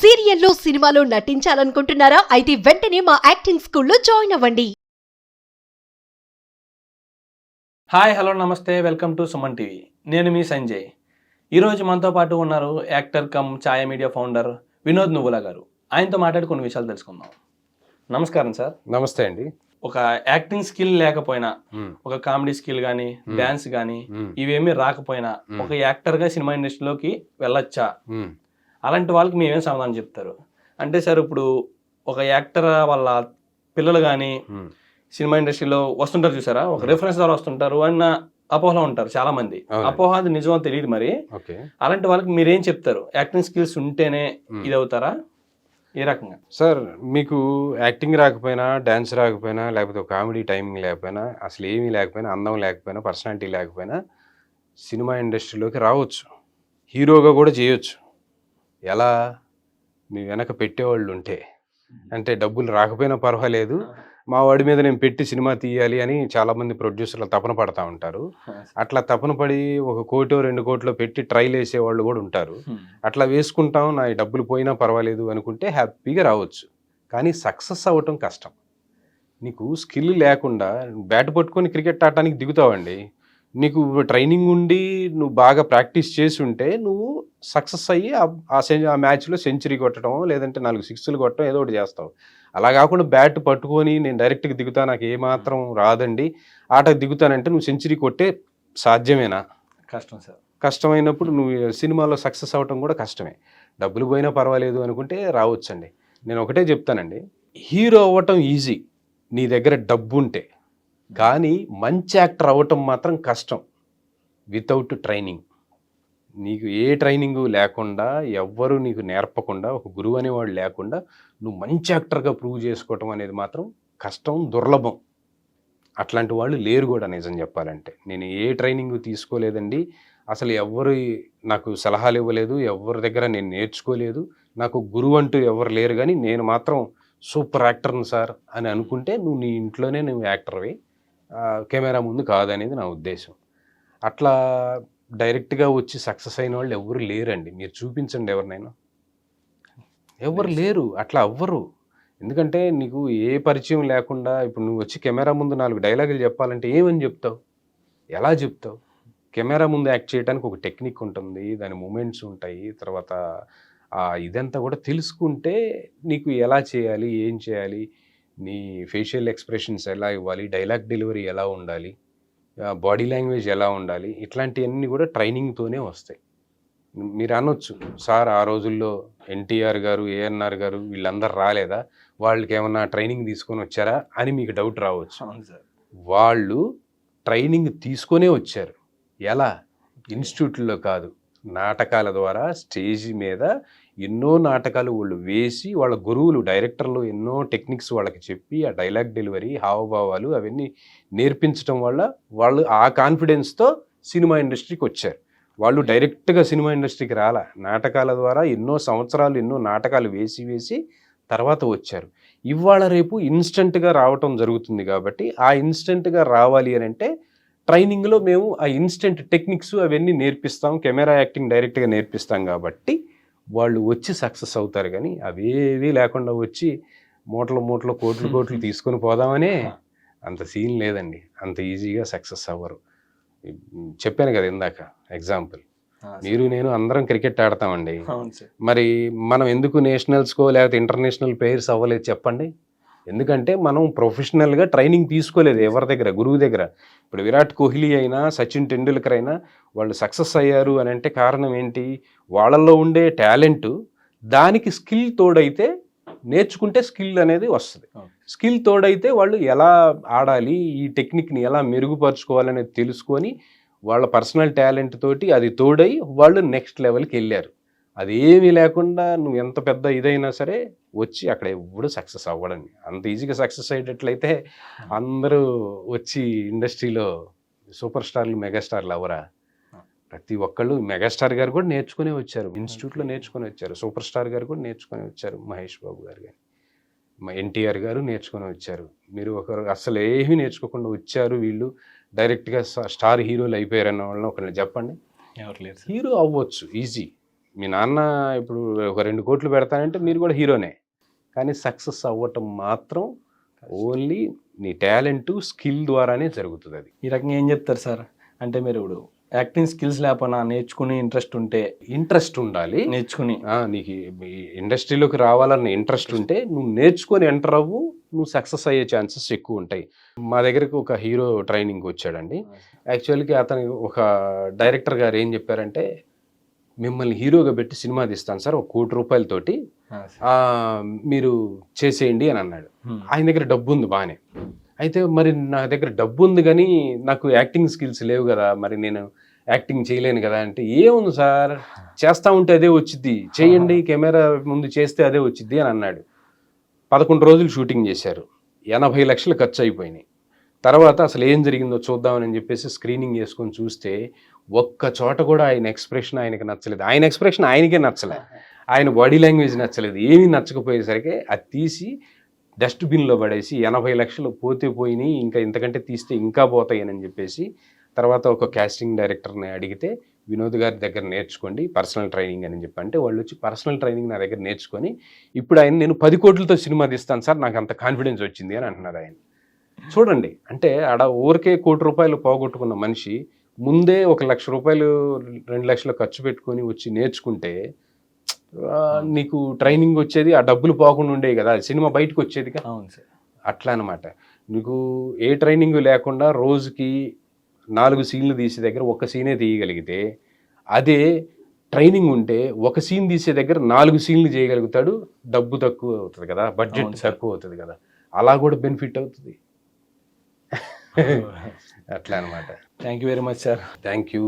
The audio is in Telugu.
సీరియల్లో సినిమాలో నటించాలనుకుంటున్నారా? అయితే వెంటనే మా యాక్టింగ్ స్కూల్లో జాయిన్ అవ్వండి. హాయ్ హలో నమస్తే వెల్కమ్ టు సుమన్ టీవీ. నేను మీ సంజయ్. ఈరోజు మనతో పాటు ఉన్నారు యాక్టర్ కమ్ ఛాయ మీడియా ఫౌండర్ వినోద్ నువ్వుల గారు. ఆయనతో మాట్లాడి కొన్ని విషయాలు తెలుసుకుందాం. నమస్కారం సార్. నమస్తే అండి. ఒక యాక్టింగ్ స్కిల్ లేకపోయినా, ఒక కామెడీ స్కిల్ కానీ, డ్యాన్స్ కానీ ఇవేమీ రాకపోయినా ఒక యాక్టర్గా సినిమా ఇండస్ట్రీలోకి వెళ్ళొచ్చా? అలాంటి వాళ్ళకి మేమేం సమాధానం చెప్తారు అంటే, సార్ ఇప్పుడు ఒక యాక్టర్ వాళ్ళ పిల్లలు కానీ సినిమా ఇండస్ట్రీలో వస్తుంటారు చూసారా, ఒక రిఫరెన్స్ ద్వారా వస్తుంటారు అన్న అపోహలో ఉంటారు చాలా మంది. అపోహ అది నిజమో తెలియదు మరి. అలాంటి వాళ్ళకి మీరేం చెప్తారు? యాక్టింగ్ స్కిల్స్ ఉంటేనే ఇది అవుతారా? ఏ రకంగా? సార్, మీకు యాక్టింగ్ రాకపోయినా, డ్యాన్స్ రాకపోయినా, లేకపోతే కామెడీ టైమింగ్ లేకపోయినా, అసలు ఏమీ లేకపోయినా, అందం లేకపోయినా, పర్సనాలిటీ లేకపోయినా సినిమా ఇండస్ట్రీలోకి రావచ్చు. హీరోగా కూడా చేయొచ్చు. ఎలా? మీ వెనక పెట్టేవాళ్ళు ఉంటే. అంటే డబ్బులు రాకపోయినా పర్వాలేదు, మా వాడి మీద నేను పెట్టి సినిమా తీయాలి అని చాలామంది ప్రొడ్యూసర్లు తపన పడతా ఉంటారు. అట్లా తపన పడి 1 కోటో 2 కోట్లో పెట్టి ట్రైల్ వేసేవాళ్ళు కూడా ఉంటారు. అట్లా వేసుకుంటాం, నా డబ్బులు పోయినా పర్వాలేదు అనుకుంటే హ్యాపీగా రావచ్చు. కానీ సక్సెస్ అవ్వటం కష్టం. నీకు స్కిల్ లేకుండా బ్యాట్ పట్టుకొని క్రికెట్ ఆడటానికి దిగుతావండి. నీకు ట్రైనింగ్ ఉండి నువ్వు బాగా ప్రాక్టీస్ చేసి ఉంటే నువ్వు సక్సెస్ అయ్యి ఆ మ్యాచ్లో సెంచరీ కొట్టడం, లేదంటే 4 సిక్స్లు కొట్టడం, ఏదో ఒకటి చేస్తావు. అలా కాకుండా బ్యాట్ పట్టుకొని నేను డైరెక్ట్గా దిగుతా, నాకు ఏమాత్రం రాదండి, ఆటకు దిగుతానంటే నువ్వు సెంచరీ కొట్టే సాధ్యమేనా? కష్టం సార్. కష్టమైనప్పుడు నువ్వు సినిమాలో సక్సెస్ అవ్వటం కూడా కష్టమే. డబ్బులు పోయినా పర్వాలేదు అనుకుంటే రావచ్చండి. నేను ఒకటే చెప్తానండి, హీరో అవ్వటం ఈజీ నీ దగ్గర డబ్బు ఉంటే. కానీ మంచి యాక్టర్ అవ్వటం మాత్రం కష్టం వితౌట్ ట్రైనింగ్. నీకు ఏ ట్రైనింగు లేకుండా, ఎవ్వరూ నీకు నేర్పకుండా, ఒక గురువు అనేవాడు లేకుండా నువ్వు మంచి యాక్టర్గా ప్రూవ్ చేసుకోవటం అనేది మాత్రం కష్టం, దుర్లభం. అట్లాంటి వాళ్ళు లేరు కూడా నిజం చెప్పాలంటే. నేను ఏ ట్రైనింగ్ తీసుకోలేదండి, అసలు ఎవ్వరు నాకు సలహాలు ఇవ్వలేదు, ఎవరి దగ్గర నేను నేర్చుకోలేదు, నాకు గురువు అంటూ ఎవరు లేరు. కానీ నేను మాత్రం సూపర్ యాక్టర్ను సార్ అని అనుకుంటే నువ్వు నీ ఇంట్లోనే నువ్వు యాక్టర్వి, కెమెరా ముందు కాదనేది నా ఉద్దేశం. అట్లా డైరెక్ట్గా వచ్చి సక్సెస్ అయిన వాళ్ళు ఎవరు లేరండి. మీరు చూపించండి ఎవరినైనా. ఎవరు లేరు, అట్లా అవ్వరు. ఎందుకంటే నీకు ఏ పరిచయం లేకుండా ఇప్పుడు నువ్వు వచ్చి కెమెరా ముందు 4 డైలాగులు చెప్పాలంటే ఏమని చెప్తావు? ఎలా చెప్తావు? కెమెరా ముందు యాక్ట్ చేయడానికి ఒక టెక్నిక్ ఉంటుంది, దాని మూమెంట్స్ ఉంటాయి. తర్వాత ఇదంతా కూడా తెలుసుకుంటే నీకు ఎలా చేయాలి, ఏం చేయాలి, నీ ఫేషియల్ ఎక్స్ప్రెషన్స్ ఎలా ఇవ్వాలి, డైలాగ్ డెలివరీ ఎలా ఉండాలి, బాడీ లాంగ్వేజ్ ఎలా ఉండాలి, ఇట్లాంటివన్నీ కూడా ట్రైనింగ్తోనే వస్తాయి. మీరు అనొచ్చు, సార్ ఆ రోజుల్లో ఎన్టీఆర్ గారు, ఏఎన్ఆర్ గారు వీళ్ళందరూ రాలేదా, వాళ్ళకి ఏమన్నా ట్రైనింగ్ తీసుకొని వచ్చారా అని మీకు డౌట్ రావచ్చు. వాళ్ళు ట్రైనింగ్ తీసుకొనే వచ్చారు. ఎలా? ఇన్స్టిట్యూట్లో కాదు, నాటకాల ద్వారా స్టేజ్ మీద ఎన్నో నాటకాలు వాళ్ళు వేసి, వాళ్ళ గురువులు డైరెక్టర్లు ఎన్నో టెక్నిక్స్ వాళ్ళకి చెప్పి, ఆ డైలాగ్ డెలివరీ, హావభావాలు అవన్నీ నేర్పించడం వల్ల వాళ్ళు ఆ కాన్ఫిడెన్స్తో సినిమా ఇండస్ట్రీకి వచ్చారు. వాళ్ళు డైరెక్ట్గా సినిమా ఇండస్ట్రీకి రాలా, నాటకాల ద్వారా ఎన్నో సంవత్సరాలు ఎన్నో నాటకాలు వేసి తర్వాత వచ్చారు. ఇవాళ రేపు ఇన్స్టెంట్గా రావటం జరుగుతుంది. కాబట్టి ఆ ఇన్స్టెంట్గా రావాలి అని అంటే ట్రైనింగ్లో మేము ఆ ఇన్స్టెంట్ టెక్నిక్స్ అవన్నీ నేర్పిస్తాం, కెమెరా యాక్టింగ్ డైరెక్ట్గా నేర్పిస్తాం. కాబట్టి వాళ్ళు వచ్చి సక్సెస్ అవుతారు. కానీ అవేవి లేకుండా వచ్చి మూటలు కోట్లు తీసుకొని పోదామనే అంత సీన్ లేదండి. అంత ఈజీగా సక్సెస్ అవ్వరు. చెప్పాను కదా ఇందాక ఎగ్జాంపుల్, మీరు నేను అందరం క్రికెట్ ఆడతామండి. మరి మనం ఎందుకు నేషనల్స్కో లేకపోతే ఇంటర్నేషనల్ ప్లేయర్స్ అవ్వలేదు చెప్పండి? ఎందుకంటే మనం ప్రొఫెషనల్గా ట్రైనింగ్ తీసుకోలేదు ఎవరి దగ్గర, గురువు దగ్గర. ఇప్పుడు విరాట్ కోహ్లీ అయినా, సచిన్ టెండూల్కర్ అయినా వాళ్ళు సక్సెస్ అయ్యారు అని అంటే కారణం ఏంటి? వాళ్ళల్లో ఉండే టాలెంటు, దానికి స్కిల్ తోడైతే, నేర్చుకుంటే స్కిల్ అనేది వస్తుంది. స్కిల్ తోడైతే వాళ్ళు ఎలా ఆడాలి, ఈ టెక్నిక్ని ఎలా మెరుగుపరుచుకోవాలనేది తెలుసుకొని వాళ్ళ పర్సనల్ టాలెంట్ తోటి అది తోడై వాళ్ళు నెక్స్ట్ లెవెల్కి వెళ్ళారు. అది ఏమీ లేకుండా నువ్వు ఎంత పెద్ద ఇదైనా సరే వచ్చి అక్కడ ఎప్పుడు సక్సెస్ అవ్వడండి. అంత ఈజీగా సక్సెస్ అయ్యేటట్లయితే అందరూ వచ్చి ఇండస్ట్రీలో సూపర్ స్టార్లు, మెగాస్టార్లు అవ్వరా? ప్రతి ఒక్కళ్ళు, మెగాస్టార్ గారు కూడా నేర్చుకునే వచ్చారు, ఇన్స్టిట్యూట్లో నేర్చుకొని వచ్చారు. సూపర్ స్టార్ గారు కూడా నేర్చుకొని వచ్చారు, మహేష్ బాబు గారు కానీ, ఎన్టీఆర్ గారు నేర్చుకొని వచ్చారు. మీరు ఒకరు అసలు ఏమీ నేర్చుకోకుండా వచ్చారు, వీళ్ళు డైరెక్ట్గా స్టార్ హీరోలు అయిపోయారన్న వాళ్ళని ఒకరిని చెప్పండి. ఎవరు లేరు. హీరో అవ్వచ్చు ఈజీ, మీ నాన్న ఇప్పుడు ఒక 2 కోట్లు పెడతానంటే మీరు కూడా హీరోనే, కానీ సక్సెస్ అవ్వటం మాత్రం ఓన్లీ నీ టాలెంట్ స్కిల్ ద్వారానే జరుగుతుంది. అది ఈ రకంగా ఏం చెప్తారు సార్? అంటే మీరు ఇప్పుడు యాక్టింగ్ స్కిల్స్ లేకపోయినా నేర్చుకుని ఇంట్రెస్ట్ ఉంటే ఇంట్రెస్ట్ ఉండాలి. నేర్చుకుని నీకు ఈ ఇండస్ట్రీలోకి రావాలన్న ఇంట్రెస్ట్ ఉంటే నువ్వు నేర్చుకొని ఎంటర్ అవ్వు, నువ్వు సక్సెస్ అయ్యే ఛాన్సెస్ ఎక్కువ ఉంటాయి. మా దగ్గరకు ఒక హీరో ట్రైనింగ్ వచ్చాడండి. యాక్చువల్గా అతను ఒక డైరెక్టర్ గారు ఏం చెప్పారంటే, మిమ్మల్ని హీరోగా పెట్టి సినిమా తీస్తాను సార్ 1 కోటి రూపాయలతోటి, మీరు చేసేయండి అని అన్నాడు. ఆయన దగ్గర డబ్బు ఉంది బాగానే. అయితే మరి నా దగ్గర డబ్బు ఉంది కానీ నాకు యాక్టింగ్ స్కిల్స్ లేవు కదా, మరి నేను యాక్టింగ్ చేయలేను కదా అంటే, ఏముంది సార్ చేస్తూ ఉంటే అదే వచ్చిద్ది, చేయండి కెమెరా ముందు చేస్తే అదే వచ్చిద్ది అని అన్నాడు. 11 రోజులు షూటింగ్ చేశారు, 80 లక్షలు ఖర్చు అయిపోయినాయి. తర్వాత అసలు ఏం జరిగిందో చూద్దామని చెప్పేసి స్క్రీనింగ్ చేసుకొని చూస్తే ఒక్క చోట కూడా ఆయన ఎక్స్ప్రెషన్ ఆయనకి నచ్చలేదు. ఆయన ఎక్స్ప్రెషన్ ఆయనకే నచ్చలే, ఆయన బాడీ లాంగ్వేజ్ నచ్చలేదు. ఏమీ నచ్చకపోయేసరికి అది తీసి డస్ట్బిన్లో పడేసి 80 లక్షలు పోతే పోయినాయి, ఇంకా ఇంతకంటే తీస్తే ఇంకా పోతాయని చెప్పేసి తర్వాత ఒక కాస్టింగ్ డైరెక్టర్ని అడిగితే, వినోద్ గారి దగ్గర నేర్చుకోండి పర్సనల్ ట్రైనింగ్ అని చెప్పి అంటే, వాళ్ళు వచ్చి పర్సనల్ ట్రైనింగ్ నా దగ్గర నేర్చుకొని ఇప్పుడు ఆయన నేను 10 కోట్లతో సినిమా తీస్తాను సార్, నాకు అంత కాన్ఫిడెన్స్ వచ్చింది అని అంటున్నారు ఆయన. చూడండి, అంటే ఆడ ఊరికే 1 కోటి రూపాయలు పోగొట్టుకున్న మనిషి ముందే 1 లక్ష రూపాయలు 2 లక్షలు ఖర్చు పెట్టుకొని వచ్చి నేర్చుకుంటే నీకు ట్రైనింగ్ వచ్చేది, ఆ డబ్బులు పోకుండా ఉండేవి కదా, సినిమా బయటకు వచ్చేదిగా. అవును సార్. అట్లా అనమాట. నీకు ఏ ట్రైనింగ్ లేకుండా రోజుకి 4 సీన్లు తీసే దగ్గర 1 సీనే తీయగలిగితే, అదే ట్రైనింగ్ ఉంటే 1 సీన్ తీసే దగ్గర 4 సీన్లు చేయగలుగుతాడు. డబ్బు తక్కువ అవుతుంది కదా, బడ్జెట్ తక్కువ అవుతుంది కదా, అలా కూడా బెనిఫిట్ అవుతుంది. అట్లా అనమాట. Thank you very much sir. Thank you.